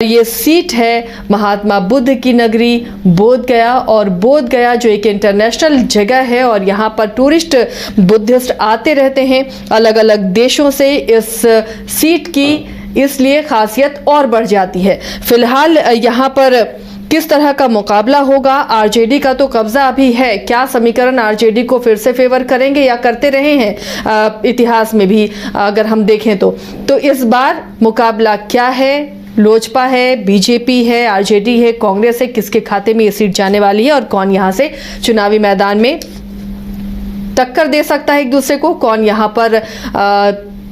ये सीट है महात्मा बुद्ध की नगरी बोध गया। और बोध गया जो एक इंटरनेशनल जगह है और यहाँ पर टूरिस्ट बुद्धिस्ट आते रहते हैं अलग अलग देशों से। इस सीट की इसलिए खासियत और बढ़ जाती है। फिलहाल यहाँ पर किस तरह का मुकाबला होगा? आरजेडी का तो कब्जा अभी है। क्या समीकरण आरजेडी को फिर से फेवर करेंगे या करते रहे हैं इतिहास में भी अगर हम देखें तो इस बार मुकाबला क्या है? लोजपा है, बीजेपी है, आरजेडी है, कांग्रेस है, किसके खाते में ये सीट जाने वाली है और कौन यहाँ से चुनावी मैदान में टक्कर दे सकता है एक दूसरे को? कौन यहाँ पर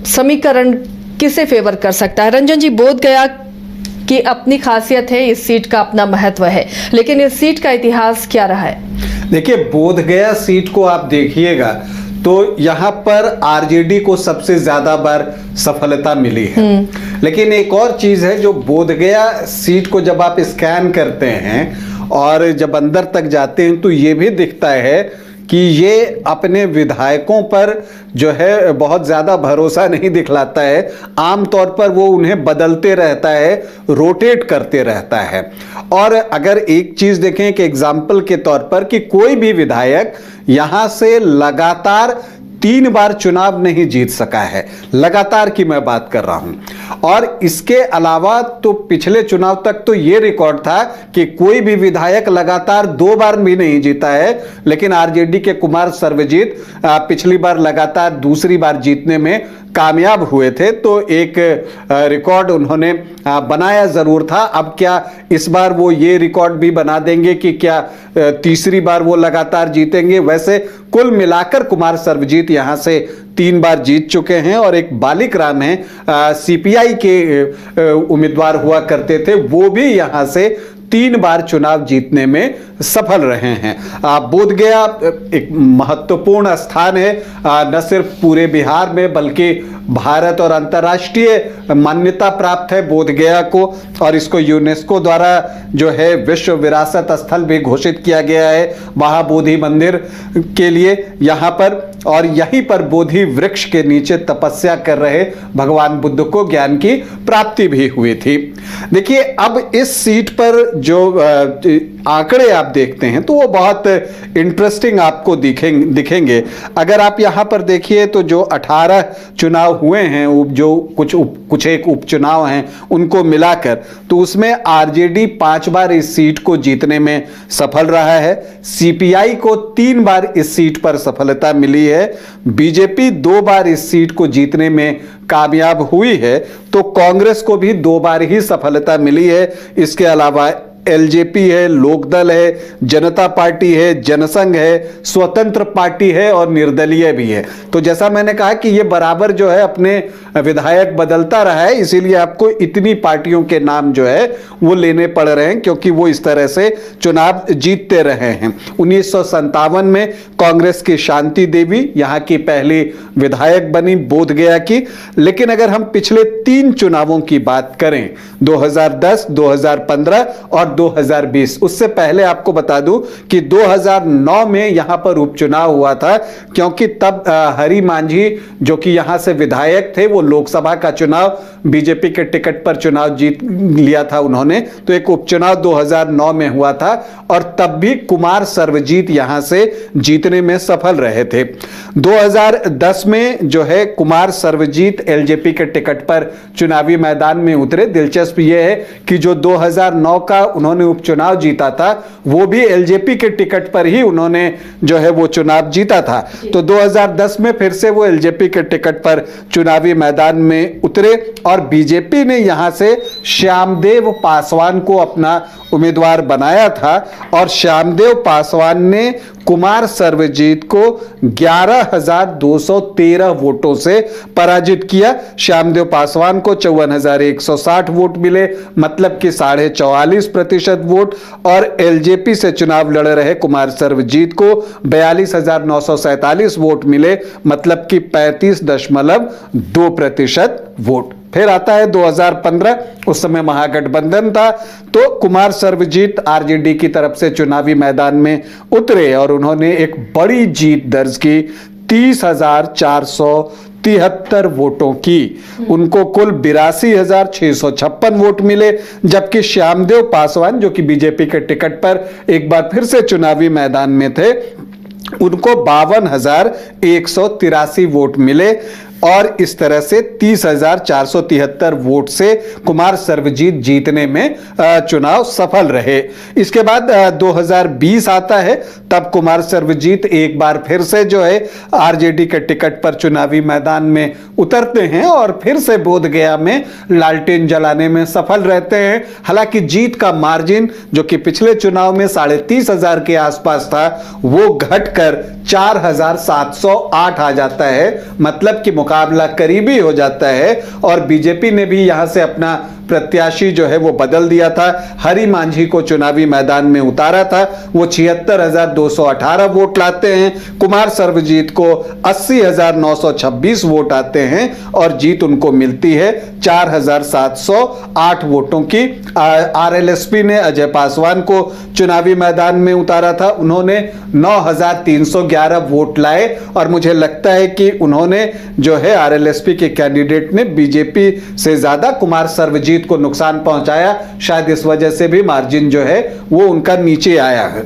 समीकरण किसे फेवर कर सकता है? रंजन जी, बोध गया की अपनी खासियत है, इस सीट का अपना महत्व है, लेकिन इस सीट का इतिहास क्या रहा है? देखिए, बोध गया सीट को आप देखिएगा तो यहाँ पर आरजेडी को सबसे ज्यादा बार सफलता मिली है। लेकिन एक और चीज है, जो बोध गया सीट को जब आप स्कैन करते हैं और जब अंदर तक जाते हैं तो ये भी दिखता है कि ये अपने विधायकों पर जो है बहुत ज़्यादा भरोसा नहीं दिखलाता है। आमतौर पर वो उन्हें बदलते रहता है, रोटेट करते रहता है। और अगर एक चीज़ देखें कि एग्जाम्पल के तौर पर कि कोई भी विधायक यहाँ से लगातार 3 बार चुनाव नहीं जीत सका है, लगातार की मैं बात कर रहा हूं। और इसके अलावा तो पिछले चुनाव तक तो यह रिकॉर्ड था कि कोई भी विधायक लगातार 2 बार भी नहीं जीता है। लेकिन आरजेडी के कुमार सर्वजीत पिछली बार लगातार दूसरी बार जीतने में कामयाब हुए थे। तो एक रिकॉर्ड उन्होंने बनाया जरूर था। अब क्या इस बार वो ये रिकॉर्ड भी बना देंगे कि क्या तीसरी बार वो लगातार जीतेंगे? वैसे कुल मिलाकर कुमार सर्वजीत यहां से 3 बार जीत चुके हैं। और एक बालिक राम है, सीपीआई के उम्मीदवार हुआ करते थे, वो भी यहां से 3 बार चुनाव जीतने में सफल रहे हैं। बोध गया एक महत्वपूर्ण स्थान है, न सिर्फ पूरे बिहार में बल्कि भारत और अंतर्राष्ट्रीय मान्यता प्राप्त है बोध गया को। और इसको यूनेस्को द्वारा जो है विश्व विरासत स्थल भी घोषित किया गया है महाबोधि मंदिर के लिए यहाँ पर। और यहीं पर बोधि वृक्ष के नीचे तपस्या कर रहे भगवान बुद्ध को ज्ञान की प्राप्ति भी हुई थी। देखिए, अब इस सीट पर जो आंकड़े आप देखते हैं तो वो बहुत इंटरेस्टिंग आपको दिखेंगे। अगर आप यहां पर देखिए तो जो 18 चुनाव हुए हैं, जो कुछ एक उपचुनाव हैं उनको मिलाकर, तो उसमें आरजेडी 5 बार इस सीट को जीतने में सफल रहा है। सीपीआई को 3 बार इस सीट पर सफलता मिली है। बीजेपी 2 बार इस सीट को जीतने में कामयाब हुई है। तो कांग्रेस को भी 2 बार ही सफलता मिली है। इसके अलावा एलजेपी है, लोकदल है, जनता पार्टी है, जनसंघ है, स्वतंत्र पार्टी है और निर्दलीय भी है। तो जैसा मैंने कहा कि ये बराबर जो है अपने विधायक बदलता रहा है, इसीलिए आपको इतनी पार्टियों के नाम जो है वो लेने पड़ रहे हैं, क्योंकि वो इस तरह से चुनाव जीतते रहे हैं। 1957 में कांग्रेस की शांति देवी यहाँ की पहली विधायक बनी बोध गया की। लेकिन अगर हम पिछले 3 चुनावों की बात करें, 2010, 2015 और 2020, उससे पहले आपको बता दूं कि 2009 में यहां पर उपचुनाव हुआ था, क्योंकि तब हरि मांझी जो कि यहां से विधायक थे, वो लोकसभा का चुनाव बीजेपी के टिकट पर चुनाव जीत लिया था उन्होंने। तो एक उपचुनाव 2009 में हुआ था और तब भी कुमार सर्वजीत यहां से जीतने में सफल रहे थे। 2010 में जो है कुमार सर्वजीत एलजेपी के टिकट पर चुनावी मैदान में उतरे। दिलचस्प यह है कि जो 2009 का उन्होंने उपचुनाव जीता था वो भी एलजेपी के टिकट पर ही उन्होंने जो है वो चुनाव जीता था। तो 2010 में फिर से वो एलजेपी के टिकट पर चुनावी मैदान में उतरे और बीजेपी ने यहां से श्यामदेव पासवान को अपना उम्मीदवार बनाया था। और श्यामदेव पासवान ने कुमार सर्वजीत को 11,213 वोटों से पराजित किया। श्यामदेव पासवान को 54,160 वोट मिले, मतलब कि 44.5% वोट। और एलजेपी से चुनाव लड़ रहे कुमार सर्वजीत को 42,947 वोट मिले, मतलब कि 35.2% वोट। फिर आता है 2015, उस समय महागठबंधन था। तो कुमार सर्वजीत आरजेडी की तरफ से चुनावी मैदान में उतरे और उन्होंने एक बड़ी जीत दर्ज की, 30,400 73 वोटों की। उनको कुल 82,656 वोट मिले, जबकि श्यामदेव पासवान जो कि बीजेपी के टिकट पर एक बार फिर से चुनावी मैदान में थे, उनको 52,183 वोट मिले और इस तरह से 30,473 वोट से कुमार सर्वजीत जीतने में चुनाव सफल रहे। इसके बाद 2020 आता है, तब कुमार सर्वजीत एक बार फिर से जो है आरजेडी के टिकट पर चुनावी मैदान में उतरते हैं और फिर से बोधगया में लालटेन जलाने में सफल रहते हैं। हालांकि जीत का मार्जिन जो कि पिछले चुनाव में 30,500 के आसपास था, वो घटकर 4,708 आ जाता है, मतलब कि मुकाबला करीबी हो जाता है। और बीजेपी ने भी यहां से अपना प्रत्याशी जो है वो बदल दिया था, हरि मांझी को चुनावी मैदान में उतारा था। वो 76,218 वोट लाते हैं, कुमार सर्वजीत को 80,926 वोट आते हैं और जीत उनको मिलती है 4,708 वोटों की। आरएलएसपी ने अजय पासवान को चुनावी मैदान में उतारा था, उन्होंने 9,311 वोट लाए और मुझे लगता है कि उन्होंने जो है आरएलएसपी के कैंडिडेट ने बीजेपी से ज्यादा कुमार सर्वजीत को नुकसान पहुंचाया। शायद इस वजह से भी मार्जिन जो है वो उनका नीचे आया है।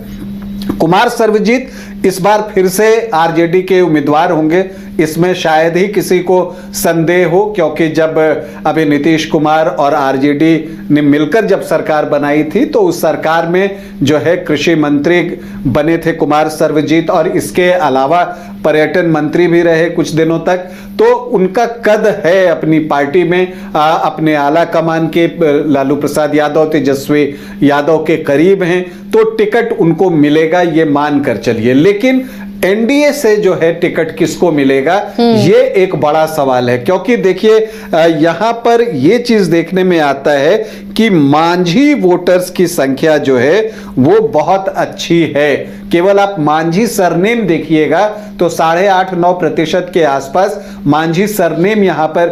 कुमार सर्वजीत इस बार फिर से आरजेडी के उम्मीदवार होंगे, इसमें शायद ही किसी को संदेह हो, क्योंकि जब अभी नीतीश कुमार और आरजेडी ने मिलकर जब सरकार बनाई थी तो उस सरकार में जो है कृषि मंत्री बने थे कुमार सर्वजीत और इसके अलावा पर्यटन मंत्री भी रहे कुछ दिनों तक। तो उनका कद है अपनी पार्टी में, अपने आला कमान के लालू प्रसाद यादव, तेजस्वी यादव के करीब हैं, तो टिकट उनको मिलेगा ये मानकर चलिए। लेकिन एनडीए से जो है टिकट किसको मिलेगा ये एक बड़ा सवाल है, क्योंकि देखिए यहां पर ये चीज देखने में आता है कि मांझी वोटर्स की संख्या जो है वो बहुत अच्छी है। केवल आप मांझी सरनेम देखिएगा तो 8.5-9% के आसपास मांझी सरनेम यहां पर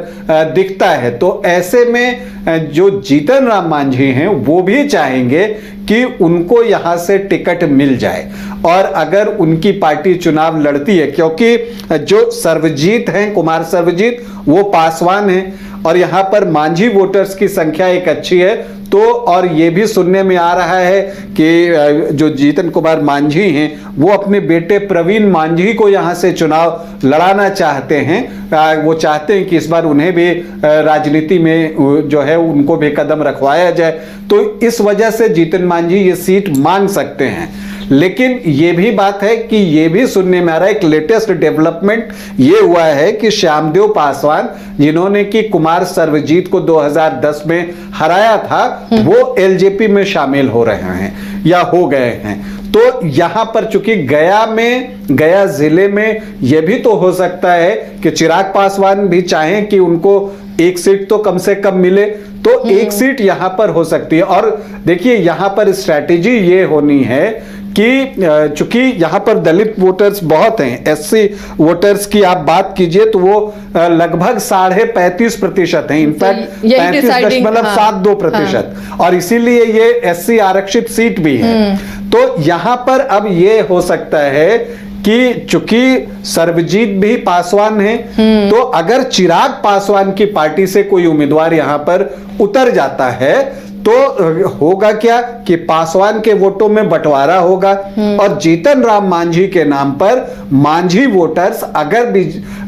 दिखता है। तो ऐसे में जो जीतन राम मांझी हैं वो भी चाहेंगे कि उनको यहां से टिकट मिल जाए और अगर उनकी पार्टी चुनाव लड़ती है, क्योंकि जो सर्वजीत हैं कुमार सर्वजीत वो पासवान हैं और यहां पर मांझी वोटर्स की संख्या एक अच्छी है। तो और ये भी सुनने में आ रहा है कि जो जीतन कुमार मांझी हैं वो अपने बेटे प्रवीण मांझी को यहां से चुनाव लड़ाना चाहते हैं। वो चाहते हैं कि इस बार उन्हें भी राजनीति में जो है उनको भी कदम रखवाया जाए, तो इस वजह से जीतन मांझी ये सीट मांग सकते हैं। लेकिन ये भी बात है कि ये भी सुनने में आ रहा है, एक लेटेस्ट डेवलपमेंट ये हुआ है कि श्यामदेव पासवान जिन्होंने कि कुमार सर्वजीत को 2010 में हराया था, वो एलजेपी में शामिल हो रहे हैं या हो गए हैं। तो यहां पर चूंकि गया जिले में यह भी तो हो सकता है कि चिराग पासवान भी चाहें कि उनको एक सीट तो कम से कम मिले, तो एक सीट यहां पर हो सकती है। और देखिए यहां पर स्ट्रैटेजी ये होनी है कि चूंकि यहां पर दलित वोटर्स बहुत हैं, एससी वोटर्स की आप बात कीजिए तो वो लगभग 35.5% हैं, इनफैक्ट 35.72%, और इसीलिए ये एससी आरक्षित सीट भी है। तो यहां पर अब ये हो सकता है कि चूंकि सर्वजीत भी पासवान है, तो अगर चिराग पासवान की पार्टी से कोई उम्मीदवार यहां पर उतर जाता है तो होगा क्या कि पासवान के वोटों में बंटवारा होगा और जीतन राम मांझी के नाम पर मांझी वोटर्स अगर भी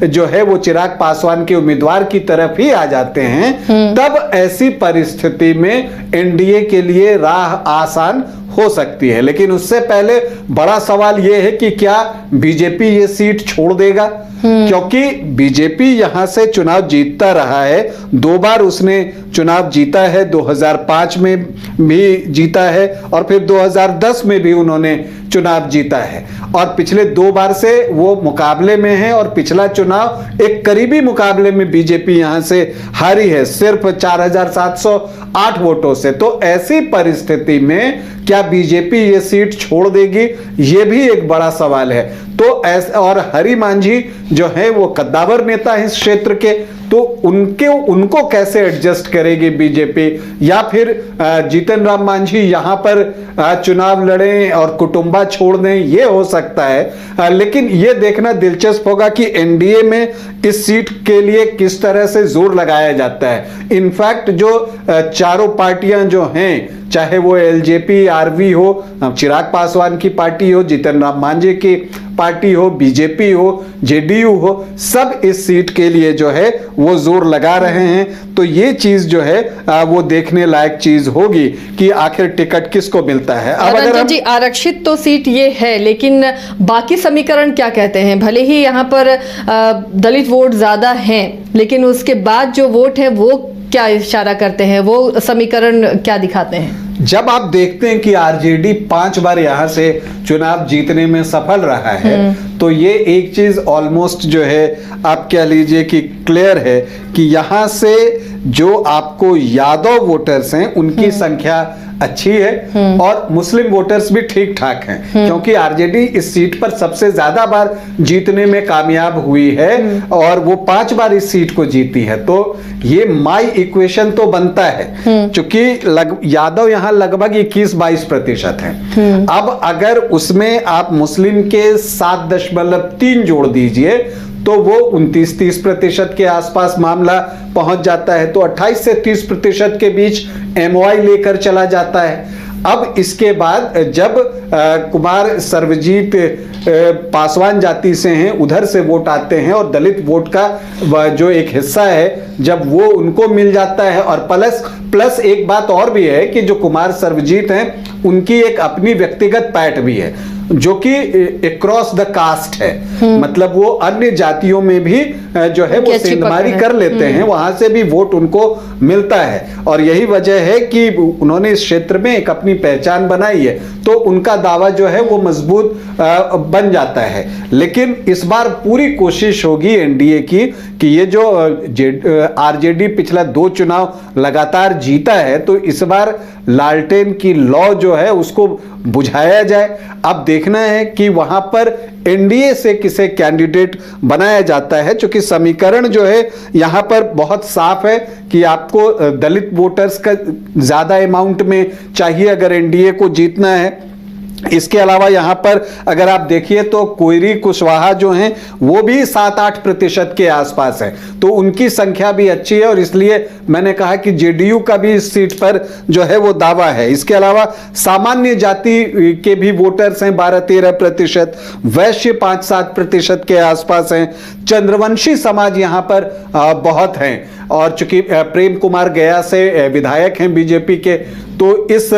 जो है वो चिराग पासवान के उम्मीदवार की तरफ ही आ जाते हैं, तब ऐसी परिस्थिति में एनडीए के लिए राह आसान हो सकती है। लेकिन उससे पहले बड़ा सवाल यह है कि क्या बीजेपी ये सीट छोड़ देगा, क्योंकि बीजेपी यहां से चुनाव जीतता रहा है, 2 बार उसने चुनाव जीता है, 2005 में भी जीता है और फिर 2010 में भी उन्होंने चुनाव जीता है और पिछले 2 बार से वो मुकाबले में है और पिछला चुनाव एक करीबी मुकाबले में बीजेपी यहां से हारी है सिर्फ 4,708 वोटों से। तो ऐसी परिस्थिति में क्या बीजेपी ये सीट छोड़ देगी, ये भी एक बड़ा सवाल है। तो ऐसे और हरि मांझी जो है वो कद्दावर नेता है इस क्षेत्र के, तो उनको कैसे एडजस्ट करेगी बीजेपी, या फिर जीतन राम मांझी यहां पर चुनाव लड़ें और कुटुंबा छोड़ दें, ये हो सकता है। लेकिन ये देखना दिलचस्प होगा कि एनडीए में इस सीट के लिए किस तरह से जोर लगाया जाता है। इनफैक्ट जो चारों पार्टियां जो हैं, चाहे वो एलजेपी, आरवी हो, चिराग पासवान की पार्टी हो, जीतन राम मांझी की पार्टी हो, बीजेपी हो, जेडीयू हो, सब इस सीट के लिए जो है वो जोर लगा रहे हैं। तो ये चीज जो है वो देखने लायक चीज होगी कि आखिर टिकट किसको मिलता है। अब अगर रंजन जी, आरक्षित तो सीट ये है, लेकिन बाकी समीकरण क्या कहते हैं? भले ही यहाँ पर दलित वोट ज्यादा हैं, लेकिन उसके बाद जो वोट है वो क्या इशारा करते हैं, वो समीकरण क्या दिखाते हैं? जब आप देखते हैं कि आरजेडी 5 बार यहां से चुनाव जीतने में सफल रहा है, तो ये एक चीज ऑलमोस्ट जो है आप कह लीजिए कि क्लियर है कि यहां से जो आपको यादव वोटर्स हैं उनकी संख्या अच्छी है और मुस्लिम वोटर्स भी ठीक ठाक हैं, क्योंकि आरजेडी इस सीट पर सबसे ज्यादा बार जीतने में कामयाब हुई है और वो 5 बार इस सीट को जीती है। तो ये माई इक्वेशन तो बनता है, क्योंकि यादव यहां लगभग 21-22% हैं। अब अगर उसमें आप मुस्लिम के 7.3 जोड़ दीजिए तो वो 29-30% के आसपास मामला पहुंच जाता है। तो 28 से 30% के बीच एमओआई लेकर चला जाता है। अब इसके बाद जब कुमार सर्वजीत पासवान जाति से हैं, उधर से वोट आते हैं और दलित वोट का जो एक हिस्सा है जब वो उनको मिल जाता है, और प्लस एक बात और भी है कि जो कुमार सर्वजीत हैं उनकी एक अपनी व्यक्तिगत पैठ भी है जो कि अक्रॉस द कास्ट है, मतलब वो अन्य जातियों में भी जो है वो सेंधमारी कर लेते हैं, वहां से भी वोट उनको मिलता है। और यही वजह है कि उन्होंने इस क्षेत्र में एक अपनी पहचान बनाई है, तो उनका दावा जो है वो मजबूत बन जाता है। लेकिन इस बार पूरी कोशिश होगी एनडीए की कि ये जो आरजेडी पिछला 2 चुनाव लगातार जीता है, तो इस बार लालटेन की लौ जो है उसको बुझाया जाए। अब देखना है कि वहां पर एनडीए से किसे कैंडिडेट बनाया जाता है, क्योंकि समीकरण जो है यहां पर बहुत साफ है कि आपको दलित वोटर्स का ज्यादा अमाउंट में चाहिए अगर एनडीए को जीतना है। इसके अलावा यहां पर अगर आप देखिए तो कोयरी कुशवाहा जो हैं वो भी 7-8% के आसपास है, तो उनकी संख्या भी अच्छी है और इसलिए मैंने कहा कि जेडीयू का भी इस सीट पर जो है वो दावा है। इसके अलावा सामान्य जाति के भी वोटर्स हैं 12-13%, वैश्य 5-7% के आसपास हैं, चंद्रवंशी समाज यहां पर बहुत हैं, और चूंकि प्रेम कुमार गया से विधायक हैं बीजेपी के, तो इस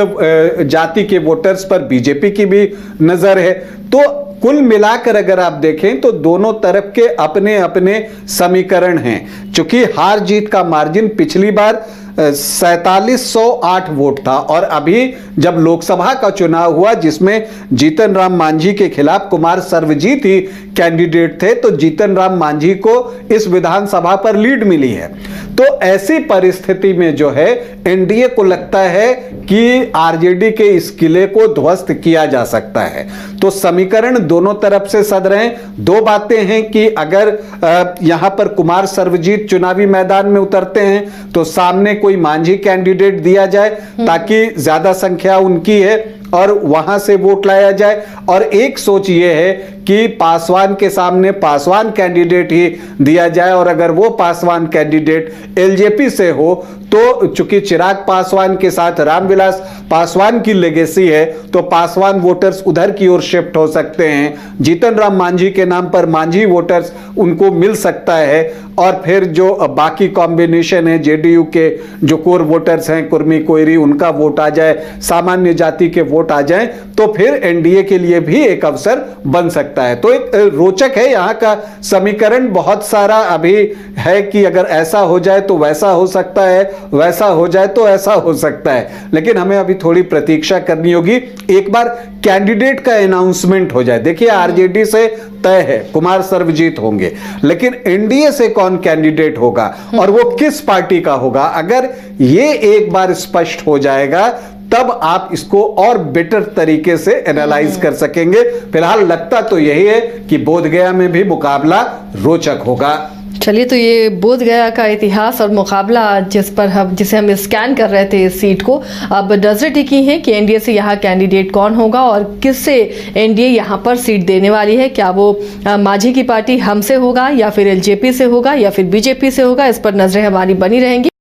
जाति के वोटर्स पर बीजेपी की भी नजर है। तो कुल मिलाकर अगर आप देखें तो दोनों तरफ के अपने अपने समीकरण हैं। चूंकि हार जीत का मार्जिन पिछली बार 4708 वोट था, और अभी जब लोकसभा का चुनाव हुआ जिसमें जीतन राम मांझी के खिलाफ कुमार सर्वजीत ही कैंडिडेट थे, तो जीतन राम मांझी को इस विधानसभा पर लीड मिली है। तो ऐसी परिस्थिति में जो है एनडीए को लगता है कि आरजेडी के इस किले को ध्वस्त किया जा सकता है। तो समीकरण दोनों तरफ से सद रहे हैं। 2 बातें हैं कि अगर यहां पर कुमार सर्वजीत चुनावी मैदान में उतरते हैं तो सामने कोई मांझी कैंडिडेट दिया जाए ताकि ज्यादा संख्या उनकी है और वहां से वोट लाया जाए। और एक सोच ये है कि पासवान के सामने पासवान कैंडिडेट ही दिया जाए, और अगर वो पासवान कैंडिडेट एलजेपी से हो तो चूंकि चिराग पासवान के साथ रामविलास पासवान की लेगेसी है, तो पासवान वोटर्स उधर की ओर शिफ्ट हो सकते हैं। जीतन राम मांझी के नाम पर मांझी वोटर्स उनको मिल सकता है, और फिर जो बाकी कॉम्बिनेशन है जेडीयू के जो कोर वोटर्स हैं कुर्मी कोयरी, उनका वोट आ जाए, सामान्य जाति के वोट आ जाए, तो फिर एनडीए के लिए भी एक अवसर बन सकता है। तो एक रोचक है यहाँ का समीकरण, बहुत सारा अभी है कि अगर ऐसा हो जाए तो वैसा हो सकता है, वैसा हो जाए तो ऐसा हो सकता है। लेकिन हमें अभी थोड़ी प्रतीक्षा करनी होगी, एक बार कैंडिडेट का अनाउंसमेंट हो जाए। देखिए आरजेडी से तय है कुमार सर्वजीत होंगे, लेकिन एनडीए से कौन कैंडिडेट होगा और वो किस पार्टी का होगा, अगर ये एक बार स्पष्ट हो जाएगा तब आप इसको और बेटर तरीके से एनालाइज कर सकेंगे। फिलहाल लगता तो यही है कि बोधगया में भी मुकाबला रोचक होगा। चलिए, तो ये बोध गया का इतिहास और मुकाबला जिसे हम स्कैन कर रहे थे इस सीट को, अब नजरें टिकी हैं कि एनडीए से यहाँ कैंडिडेट कौन होगा और किससे एनडीए यहाँ पर सीट देने वाली है। क्या वो मांझी की पार्टी हमसे होगा या फिर एलजेपी से होगा या फिर बीजेपी से होगा, इस पर नजरें हमारी बनी रहेंगी।